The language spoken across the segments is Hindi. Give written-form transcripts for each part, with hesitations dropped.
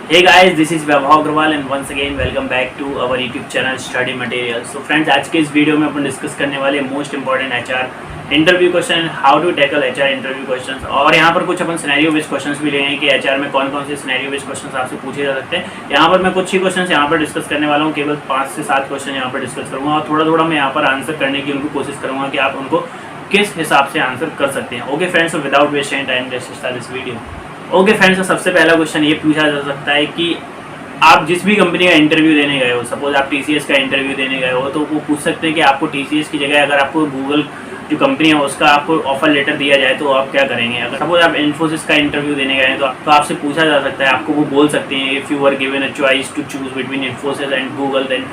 Hey guys, this is Vaibhav Agarwal and once again welcome back to our YouTube channel Study Materials. So friends, आज के इस वीडियो में अपन डिस्कस करने वाले most important HR interview question, how to tackle HR interview questions. और यहाँ पर कुछ अपन सिनेरियो बेस्ड क्वेश्चंस भी लेंगे कि HR में कौन कौन से सिनेरियो बेस्ड क्वेश्चंस आपसे पूछे जा सकते हैं। यहाँ पर मैं कुछ ही क्वेश्चंस यहाँ पर डिस्कस करने वाला हूँ, केवल 5 से 7 क्वेश्चन यहाँ पर डिस्कस करूँगा और थोड़ा थोड़ा मैं यहाँ पर आंसर करने की उनको कोशिश करूँगा कि आप उनको किस हिसाब से आंसर कर सकते हैं। Okay friends, without wasting time let's start this video. Okay friends, सबसे पहला क्वेश्चन ये पूछा जा सकता है कि आप जिस भी कंपनी का इंटरव्यू देने गए हो, सपोज आप TCS का इंटरव्यू देने गए हो, तो वो पूछ सकते हैं कि आपको TCS की जगह अगर आपको गूगल जो कंपनी है उसका आपको ऑफर लेटर दिया जाए तो आप क्या करेंगे। अगर सपोज आप इन्फोसिस का इंटरव्यू देने गए हैं तो आपसे पूछा जा सकता है, आपको वो बोल सकते हैं if you are given a choice to choose between Infosys and Google then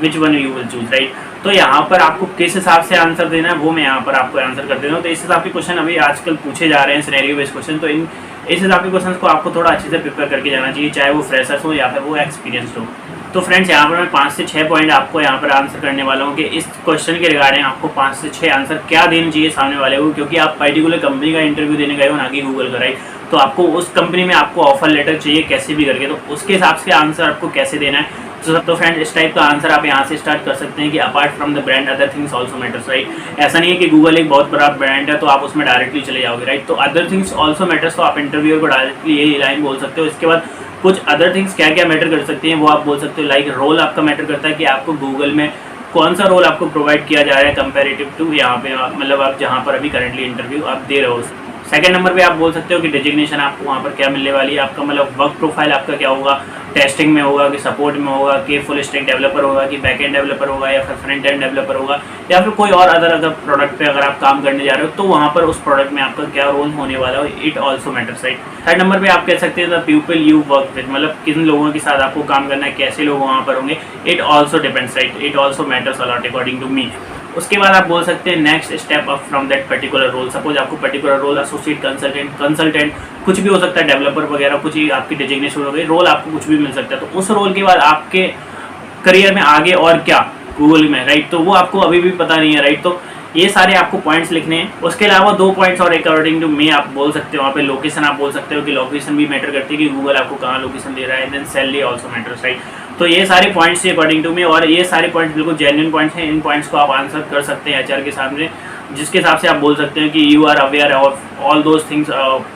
which one you will choose, right. तो यहाँ पर आपको किस हिसाब से आंसर देना है वो मैं यहाँ पर आपको आंसर कर देता हूँ। तो इस हिसाब के क्वेश्चन अभी आजकल पूछे जा रहे हैं, सिनेरियो बेस्ड क्वेश्चन। तो इस हिसाब के क्वेश्चन को आपको थोड़ा अच्छे से प्रिपेयर करके जाना चाहिए, चाहे वो फ्रेशर्स हो या फिर वो एक्सपीरियंस हो। तो फ्रेंड्स, यहाँ पर मैं 5 से 6 पॉइंट आपको यहाँ पर आंसर करने वाला हूँ कि इस क्वेश्चन के रिगार्डिंग आपको 5 से 6 आंसर क्या देने चाहिए सामने वाले को, क्योंकि आप पर्टिकुलर कंपनी का इंटरव्यू देने गए हो ना कि गूगल का, राइट। तो आपको उस कंपनी में आपको ऑफर लेटर चाहिए कैसे भी करके, तो उसके हिसाब से आंसर आपको कैसे देना है। तो फ्रेंड, इस टाइप का आंसर आप यहाँ से स्टार्ट कर सकते हैं कि apart from the brand other things also matters, right. ऐसा नहीं है कि गूगल एक बहुत बड़ा ब्रांड है तो आप उसमें डायरेक्टली चले जाओगे, राइट। तो अदर थिंग्स ऑल्सो मैटर्स, तो आप इंटरव्यूअर को डायरेक्टली यही लाइन बोल सकते हो। इसके बाद कुछ अदर थिंग्स क्या क्या मैटर कर सकती हैं वो आप बोल सकते हो। लाइक रोल आपका मैटर करता है कि आपको गूगल में कौन सा रोल आपको प्रोवाइड किया जा रहा है कंपेरेटिव टू यहाँ पे, मतलब आप जहाँ पर अभी करंटली इंटरव्यू आप दे रहे हो। सेकंड नंबर पे आप बोल सकते हो कि डिजिग्नेशन आपको वहाँ पर क्या मिलने वाली है, आपका मतलब वर्क प्रोफाइल आपका क्या होगा, टेस्टिंग में होगा कि सपोर्ट में होगा कि फुल स्टैक डेवलपर होगा कि बैक एंड डेवलपर होगा या फिर फ्रंट एंड डेवलपर होगा या फिर कोई और अदर प्रोडक्ट पे अगर आप काम करने जा रहे हो तो वहाँ पर उस प्रोडक्ट में आपका क्या रोल होने वाला है, it also matters, right. Third number पे आप कह सकते हैं the people you work with, मतलब किन लोगों के साथ आपको काम करना है, कैसे लोग वहाँ पर होंगे, it also depends, right. It also matters a lot according to me. उसके बाद आप बोल सकते हैं next step up from that particular role. Suppose आपको पर्टिकुलर रोल एसोसिएट कंसल्टेंट कुछ भी हो सकता है, डेवलपर वगैरह कुछ ही आपकी डिजिग्नेशन हो गई, रोल आपको कुछ भी मिल सकता है। तो उस रोल के बाद आपके करियर में आगे और क्या गूगल में, राइट, तो वो आपको अभी भी पता नहीं है, राइट। तो ये सारे आपको पॉइंट्स लिखने हैं। उसके अलावा 2 पॉइंट्स और अकॉर्डिंग टू मी आप बोल सकते हो। वहाँ पे लोकेशन आप बोल सकते हो कि लोकेशन भी मैटर करती है कि गूगल आपको कहाँ लोकेशन दे रहा है, then salary also matters, right. तो ये सारे पॉइंट्स अकॉर्डिंग टू मी, और ये सारे पॉइंट्स बिल्कुल जेन्युइन पॉइंट्स हैं। इन पॉइंट्स को आप आंसर कर सकते हैं HR के सामने, जिसके हिसाब से आप बोल सकते हैं कि you are aware of all those things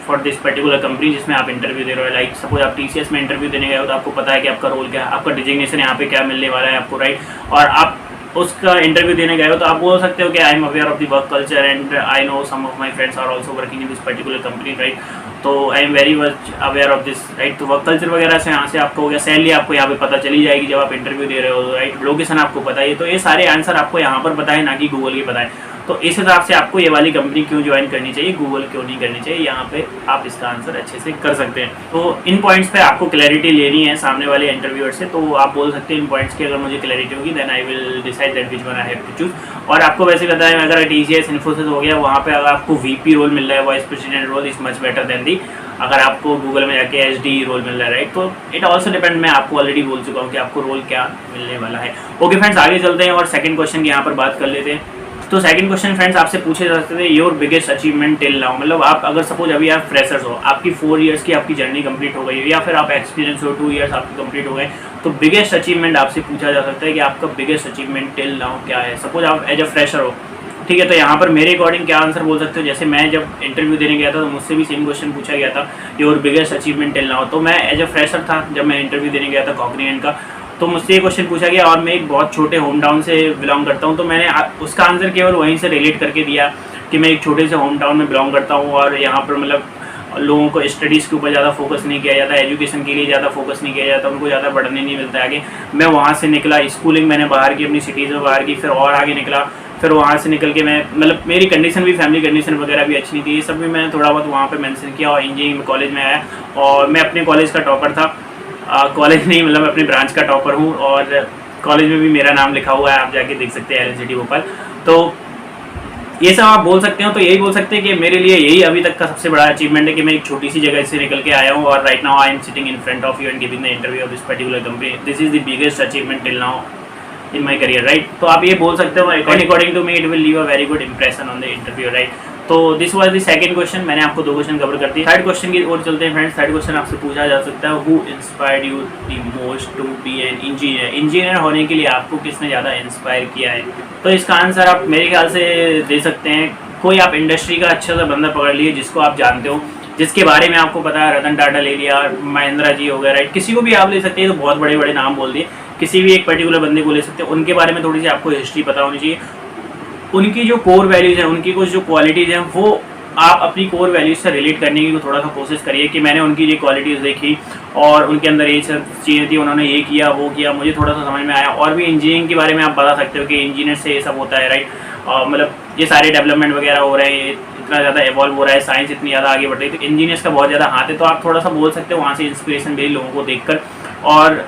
for this particular company जिसमें आप इंटरव्यू दे रहे हो। लाइक सपोज आप TCS में इंटरव्यू देने गए हो तो आपको पता है कि आपका रोल क्या है, आपका डिजिग्नेशन यहाँ पे क्या मिलने वाला है आपको, राइट। और आप उसका इंटरव्यू देने गए हो तो आप बोल सकते हो कि I am aware of the work culture and I know some of my friends are also working in this particular company, right. तो I am very much aware of this, right. तो वर्क कल्चर वगैरह से यहाँ से आपको हो गया। सैलरी आपको यहाँ पे पता चली जाएगी जब आप इंटरव्यू दे रहे हो, राइट। लोकेशन आपको पता है। तो ये सारे आंसर आपको यहाँ पर पता है, ना कि गूगल के पता है। तो इस हिसाब से आपको ये वाली कंपनी क्यों ज्वाइन करनी चाहिए, गूगल क्यों नहीं करनी चाहिए, यहाँ पे आप इसका आंसर अच्छे से कर सकते हैं। तो इन पॉइंट्स पे आपको क्लैरिटी लेनी है सामने वाले इंटरव्यूअर से। तो आप बोल सकते हैं इन पॉइंट्स की अगर मुझे क्लैरिटी होगी then I will decide that which one I have to choose. और आपको वैसे पता है अगर TCS इन्फोसिस हो गया, वहाँ पे अगर आपको VP रोल मिल रहा है, vice president role is much better than the अगर आपको गूगल में जाके SD रोल मिल रहा है, राइट। तो इट ऑल्सो डिपेंड, मैं आपको ऑलरेडी बोल चुका हूँ कि आपको रोल क्या मिलने वाला है। ओके फ्रेंड्स, आगे चलते हैं और सेकंड क्वेश्चन की यहाँ पर बात कर लेते हैं। तो सेकंड क्वेश्चन फ्रेंड्स आपसे पूछे जा सकते थे your biggest achievement till now, मतलब आप अगर सपोज अभी आप फ्रेशर्स हो, आपकी 4 इयर्स की आपकी जर्नी कंप्लीट हो गई है या फिर आप एक्सपीरियंस हो 2 इयर्स आपके कंप्लीट हो गए, तो बिगेस्ट अचीवमेंट आपसे पूछा जा सकता है कि आपका बिगेस्ट अचीवमेंट टिल नाउ क्या है। सपोज आप एज अ फ्रेशर हो, ठीक है। तो यहाँ पर मेरे अकॉर्डिंग क्या आंसर बोल सकते हो, जैसे मैं जब इंटरव्यू देने गया था तो मुझसे भी सेम क्वेश्चन पूछा गया था your biggest achievement till now. तो मैं एज अ फ्रेशर था जब मैं इंटरव्यू देने गया था कॉग्निजेंट का, तो मुझसे ये क्वेश्चन पूछा गया और मैं एक बहुत छोटे होम टाउन से बिलोंग करता हूँ। तो मैंने उसका आंसर केवल वहीं से रिलेट करके दिया कि मैं एक छोटे से होम टाउन में बिलोंग करता हूँ और यहाँ पर मतलब लोगों को स्टडीज़ के ऊपर ज़्यादा फोकस नहीं किया जाता, एजुकेशन के लिए ज़्यादा फोकस नहीं किया जाता, उनको ज़्यादा पढ़ने नहीं मिलता आगे। मैं वहाँ से निकला, स्कूलिंग मैंने बाहर की, अपनी सिटीज़ में बाहर की, फिर और आगे निकला, फिर वहाँ से निकल के मैं मतलब मेरी कंडीशन भी, फैमिली कंडीशन वगैरह भी अच्छी नहीं थी। ये सब भी मैंने थोड़ा बहुत वहाँ पर मेंशन किया और इंजीनियरिंग कॉलेज में आया और मैं अपने कॉलेज का टॉपर था। कॉलेज नहीं, मतलब अपने ब्रांच का टॉपर हूँ और कॉलेज में भी मेरा नाम लिखा हुआ है, आप जाके देख सकते हैं LNCT भोपाल। तो ये सब आप बोल सकते हो। तो यही बोल सकते हैं कि मेरे लिए यही अभी तक का सबसे बड़ा अचीवमेंट है कि मैं एक छोटी सी जगह से निकल के आया हूँ और right now I am sitting in front of you and giving the interview of this particular company. This is the biggest achievement till now in my career, right. तो आप ये बोल सकते हो according to me it will leave a very good impression on the interview, right. तो this was the second question, मैंने आपको 2 क्वेश्चन कवर कर दिए। थर्ड क्वेश्चन की ओर चलते हैं फ्रेंड्स। थर्ड क्वेश्चन आपसे पूछा जा सकता है, who inspired you the most to be an engineer. Engineer होने के लिए आपको किसने ज़्यादा इंस्पायर किया है? तो इसका आंसर आप मेरे ख्याल से दे सकते हैं, कोई आप इंडस्ट्री का अच्छा सा बंदा पकड़ लिए जिसको आप जानते हो, जिसके बारे में आपको पता है। रतन टाटा ले लिया, महिंद्रा जी हो गए, राइट, किसी को भी आप ले सकते हैं। तो बहुत बड़े बड़े नाम बोल दिए, किसी भी एक पर्टिकुलर बंदे को ले सकते हैं। उनके बारे में थोड़ी सी आपको हिस्ट्री पता होनी चाहिए, उनकी जो कोर वैल्यूज़ हैं, उनकी कुछ जो क्वालिटीज़ हैं, वो आप अपनी कोर वैल्यूज से रिलेट करने की थोड़ा सा कोशिश करिए कि मैंने उनकी ये क्वालिटीज़ देखी और उनके अंदर ये सब चीज़ें थी, उन्होंने ये किया वो किया, मुझे थोड़ा सा समझ में आया। और भी इंजीनियरिंग के बारे में आप बता सकते हो कि इंजीनियर से ये सब होता है, राइट। मतलब ये सारे डेवलपमेंट वगैरह हो रहे हैं, इतना ज़्यादा इवॉल्व हो रहा है, साइंस इतनी ज़्यादा आगे बढ़ रही है, तो इंजीनियर्स का बहुत ज़्यादा हाथ है। तो आप थोड़ा सा बोल सकते हो वहाँ से इंस्पिरेशन मिली लोगों को देखकर। और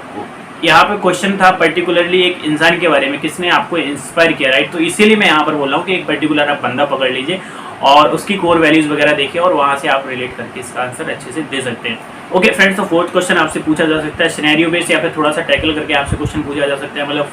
यहाँ पे क्वेश्चन था पर्टिकुलरली एक इंसान के बारे में, किसने आपको इंस्पायर किया, राइट। तो इसीलिए मैं यहाँ पर बोल रहा हूँ कि एक पर्टिकुलर आप बंदा पकड़ लीजिए और उसकी कोर वैल्यूज़ वगैरह देखिए और वहाँ से आप रिलेट करके इसका आंसर अच्छे से दे सकते हैं। ओके फ्रेंड्स, तो फोर्थ क्वेश्चन आपसे पूछा जा सकता है सिनेरियो बेस्ड, या फिर थोड़ा सा टैकल करके आपसे क्वेश्चन पूछा जा सकता है। मतलब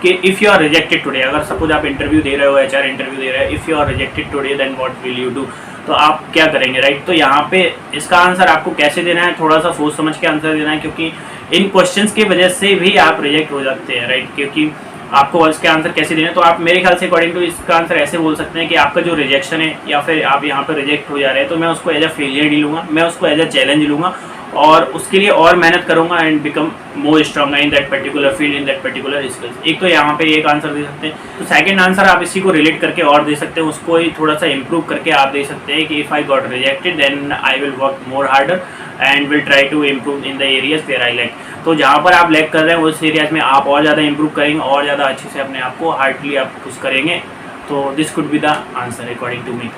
कि if you are rejected today, अगर सपोज आप इंटरव्यू दे रहे हो, एचआर इंटरव्यू दे रहे हो, if you are rejected today then what will you do, तो आप क्या करेंगे, राइट। तो यहाँ पे इसका आंसर आपको कैसे देना है, थोड़ा सा सोच समझ के आंसर देना है, क्योंकि इन क्वेश्चंस की वजह से भी आप रिजेक्ट हो जाते हैं, राइट। क्योंकि आपको इसके आंसर कैसे देना है, तो आप मेरे ख्याल से अकॉर्डिंग टू इसका आंसर ऐसे बोल सकते हैं कि आपका जो रिजेक्शन है या फिर आप यहाँ पर रिजेक्ट हो जा रहे हैं, तो मैं उसको एज अ फेलियर नहीं लूँगा, मैं उसको एज अ चैलेंज लूँगा और उसके लिए और मेहनत करूँगा and become more stronger in that particular field, in that particular skills. एक तो यहाँ पे एक आंसर दे सकते हैं। तो सेकंड आंसर आप इसी को रिलेट करके और दे सकते हैं, उसको ही थोड़ा सा इम्प्रूव करके आप दे सकते हैं कि if I got rejected then I will work more harder and will try to improve in the areas where I lack. तो जहाँ पर आप लैक कर रहे हैं उस एरियाज में आप और ज़्यादा इम्प्रूव करेंगे और ज़्यादा अच्छे से अपने आप को हार्डली आप पुश करेंगे। तो this could be the answer according to me.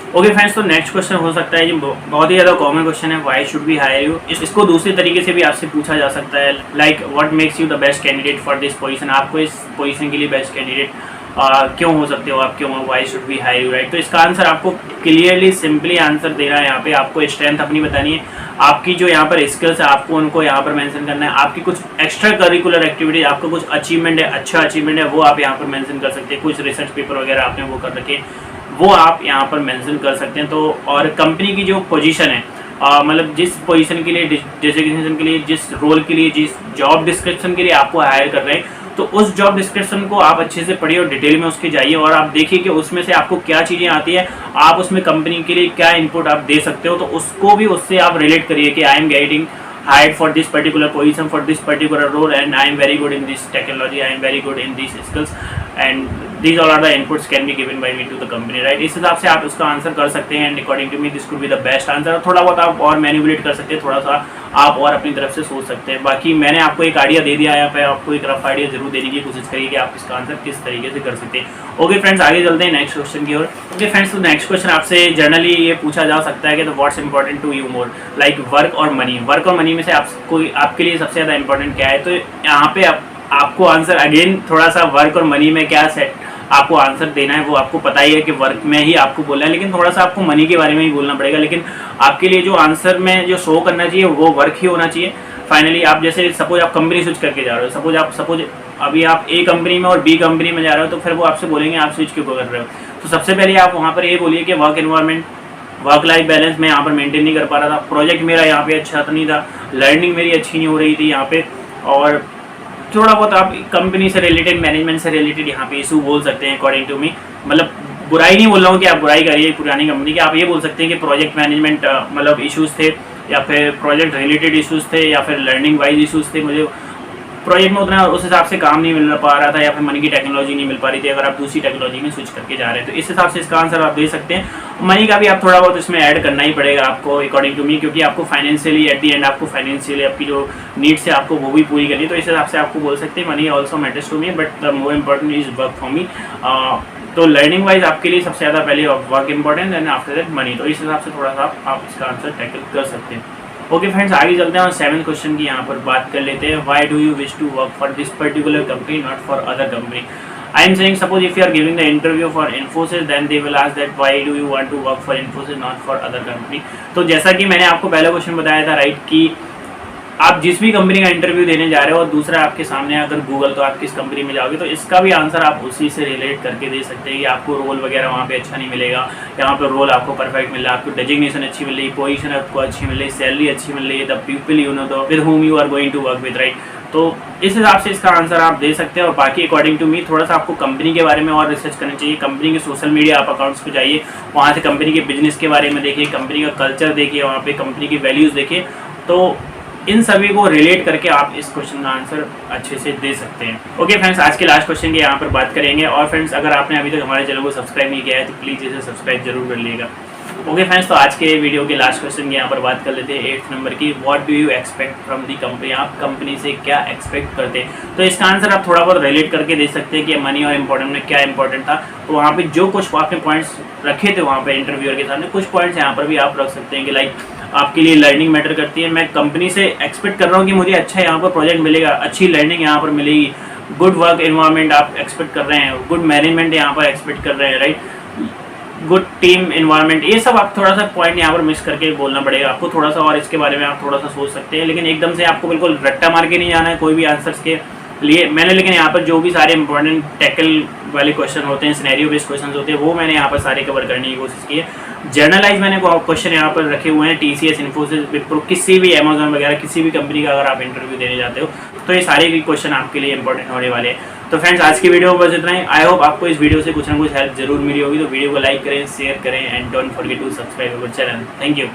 Okay friends, तो नेक्स्ट क्वेश्चन हो सकता है, ये बहुत ही ज़्यादा कॉमन क्वेश्चन है, why should we hire you. इसको दूसरे तरीके से भी आपसे पूछा जा सकता है, like what makes you the best candidate for this position. आपको इस पोजीशन के लिए बेस्ट कैंडिडेट क्यों हो सकते हो आप, क्यों हो, why should we hire you, right. तो इसका आंसर आपको क्लियरली सिंपली आंसर देना है। यहाँ पे आपको स्ट्रेंथ अपनी बतानी है, आपकी जो यहाँ पर स्किल्स है आपको उनको यहाँ पर मेंशन करना है, आपकी कुछ एक्स्ट्रा करिकुलर एक्टिविटीज, आपका कुछ अचीवमेंट है, अच्छा अचीवमेंट है, वो आप यहाँ पर मेंशन कर सकते हैं। कुछ रिसर्च पेपर वगैरह आपने वो कर रखे, वो आप यहाँ पर मेंशन कर सकते हैं। तो और कंपनी की जो पोजीशन है, मतलब जिस पोजीशन के लिए, डेजिग्नेशन के लिए, जिस रोल के लिए, जिस जॉब डिस्क्रिप्शन के लिए आपको हायर कर रहे हैं, तो उस जॉब डिस्क्रिप्शन को आप अच्छे से पढ़िए और डिटेल में उसके जाइए और आप देखिए कि उसमें से आपको क्या चीज़ें आती है, आप उसमें कंपनी के लिए क्या इनपुट आप दे सकते हो। तो उसको भी उससे आप रिलेट करिए कि I am getting hired for this particular position, for this particular role, and I am very good in this technology, I am very good in these skills, and these all are the inputs can be given by me to the company, right। इस हिसाब से आप उसका आंसर कर सकते हैं, and according to me this could be the best answer। थोड़ा बहुत आप और मैनिपुलेट कर सकते हैं, थोड़ा सा आप और अपनी तरफ से सोच सकते हैं। बाकी मैंने आपको एक आइडिया दे दिया है, यहाँ पे आपको एक रफ आइडिया जरूर देने की कोशिश करिए कि आप इसका आंसर किस तरीके से कर सकते हैं। ओके फ्रेंड्स, आगे चलते हैं नेक्स्ट क्वेश्चन की ओर। ओके फ्रेंड्स, तो नेक्स्ट क्वेश्चन आपसे जनरली ये पूछा जा सकता है कि तो what's important to you more, like work और मनी। वर्क और मनी में से आपके लिए सबसे ज़्यादा इंपॉर्टेंट क्या है। तो यहाँ पे आपको आंसर अगेन थोड़ा सा वर्क और मनी में क्या सेट आपको आंसर देना है वो आपको पता ही है कि वर्क में ही आपको बोलना है, लेकिन थोड़ा सा आपको मनी के बारे में ही बोलना पड़ेगा। लेकिन आपके लिए जो आंसर में जो शो करना चाहिए वो वर्क ही होना चाहिए। फाइनली आप जैसे सपोज आप कंपनी स्विच करके जा रहे हो, सपोज अभी आप ए कंपनी में और बी कंपनी में जा रहे हो, तो फिर वो आपसे बोलेंगे आप स्विच क्यों कर रहे हो। तो सबसे पहले आप वहाँ पर ये बोलिए कि work environment, work life balance मैं यहाँ पर मेंटेन नहीं कर पा रहा था, प्रोजेक्ट मेरा यहाँ पे अच्छा नहीं था, लर्निंग मेरी अच्छी नहीं हो रही थी यहाँ पे, और थोड़ा बहुत आप कंपनी से रिलेटेड, मैनेजमेंट से रिलेटेड यहाँ पे इशू बोल सकते हैं अकॉर्डिंग टू मी। मतलब बुराई नहीं बोल रहा हूँ कि आप बुराई करिए पुरानी कंपनी की, आप ये बोल सकते हैं कि प्रोजेक्ट मैनेजमेंट मतलब इश्यूज़ थे, या फिर प्रोजेक्ट रिलेटेड इश्यूज़ थे, या फिर लर्निंग वाइज इश्यूज़ थे, मुझे प्रोजेक्ट में उतना उस हिसाब से काम नहीं मिल पा रहा था, या फिर मनी की टेक्नोलॉजी नहीं मिल पा रही थी अगर आप दूसरी टेक्नोलॉजी में स्विच करके जा रहे हैं। तो इस हिसाब से इसका आंसर आप दे सकते हैं। मनी का भी आप थोड़ा बहुत इसमें ऐड करना ही पड़ेगा आपको अकॉर्डिंग टू मी, क्योंकि आपको फाइनेंशियली एट दी एंड आपको फाइनेंशियली आपकी जो नीड्स है आपको वो भी पूरी करनी है। तो इस हिसाब से आपको बोल सकते हैं money also matters to me, but the more important is work for me. तो लर्निंग वाइज आपके लिए सबसे ज़्यादा पहले work important and after that money. तो इस हिसाब से थोड़ा सा आप इसका आंसर टैकल कर सकते हैं। ओके फ्रेंड्स, आगे चलते हैं और 7th क्वेश्चन की यहाँ पर बात कर लेते हैं। Why do you wish to work for this particular company not for other company. I am saying suppose if you are giving the interview for Infosys then they will ask that why do you want to work for Infosys not for other company. तो जैसा कि मैंने आपको पहला क्वेश्चन बताया था, राइट, कि आप जिस भी कंपनी का इंटरव्यू देने जा रहे हो और दूसरा आपके सामने अगर गूगल तो आप किस कंपनी में जाओगे, तो इसका भी आंसर आप उसी से रिलेट करके दे सकते हैं कि आपको रोल वगैरह वहाँ पे अच्छा नहीं मिलेगा, यहाँ पर रोल आपको परफेक्ट मिल रहा है, आपको डेजिग्नेशन अच्छी मिल रही है, पोजीशन आपको अच्छी मिल रही है, सैलरी अच्छी मिल रही है, the people you know the with whom you are going to work with, right. तो इस हिसाब से इसका आंसर आप दे सकते हैं। और बाकी अकॉर्डिंग टू मी थोड़ा सा आपको कंपनी के बारे में और रिसर्च करनी चाहिए। कंपनी के सोशल मीडिया आप अकाउंट्स पे जाइए, वहाँ से कंपनी के बिजनेस के बारे में देखिए, कंपनी का कल्चर देखिए, वहाँ पे कंपनी की वैल्यूज़ देखिए। तो इन सभी को रिलेट करके आप इस क्वेश्चन का आंसर अच्छे से दे सकते हैं। ओके फ्रेंड्स, आज के लास्ट क्वेश्चन की यहाँ पर बात करेंगे। और फ्रेंड्स, अगर आपने अभी तक हमारे चैनल को सब्सक्राइब नहीं किया है तो प्लीज़ इसे सब्सक्राइब जरूर कर लीजिएगा। ओके फ्रेंड्स, तो आज के वीडियो के लास्ट क्वेश्चन की यहाँ पर बात कर लेते हैं 8th नंबर की। What do you expect from the company? आप कंपनी से क्या एक्सपेक्ट करते हैं? तो इसका आंसर आप थोड़ा बहुत रिलेट करके दे सकते हैं कि मनी और इम्पोर्टेंट में क्या इंपॉर्टेंट था। तो वहाँ पे जो कुछ आपने पॉइंट्स रखे थे वहाँ पे इंटरव्यूअर के सामने, कुछ पॉइंट्स यहाँ पर भी आप रख सकते हैं कि लाइक आपके लिए लर्निंग मैटर करती है। मैं कंपनी से एक्सपेक्ट कर रहा हूँ कि मुझे अच्छा यहाँ पर प्रोजेक्ट मिलेगा, अच्छी लर्निंग यहाँ पर मिलेगी, गुड वर्क एनवायरनमेंट आप एक्सपेक्ट कर रहे हैं, गुड मैनेजमेंट यहाँ पर एक्सपेक्ट कर रहे हैं, राइट, गुड टीम एनवायरनमेंट। ये सब आप थोड़ा सा पॉइंट यहाँ पर मिस करके बोलना पड़ेगा आपको थोड़ा सा, और इसके बारे में आप थोड़ा सा सोच सकते हैं। लेकिन एकदम से आपको बिल्कुल रट्टा मार के नहीं जाना है कोई भी आंसर्स के लिए मैंने। लेकिन यहाँ पर जो भी सारे इंपॉर्टेंट टैकल वाले क्वेश्चन होते हैं, सिनेरियो बेस्ड क्वेश्चन होते हैं, वो मैंने यहाँ पर सारे कवर करने की कोशिश की है। जर्नलाइज मैंने क्वेश्चन यहाँ पर रखे हुए हैं, TCS, इन्फोसिस, विप्रो, किसी भी अमेजोन वगैरह किसी भी कंपनी का अगर आप इंटरव्यू देने जाते हो तो ये सारे क्वेश्चन आपके लिए इंपॉर्टेंट होने वाले हैं। तो फ्रेंड्स, आज की वीडियो में बस इतना ही। आई होप आपको इस वीडियो से कुछ ना कुछ हेल्प जरूर मिली होगी। तो वीडियो को लाइक करें, शेयर करें and don't forget to subscribe our channel. Thank you.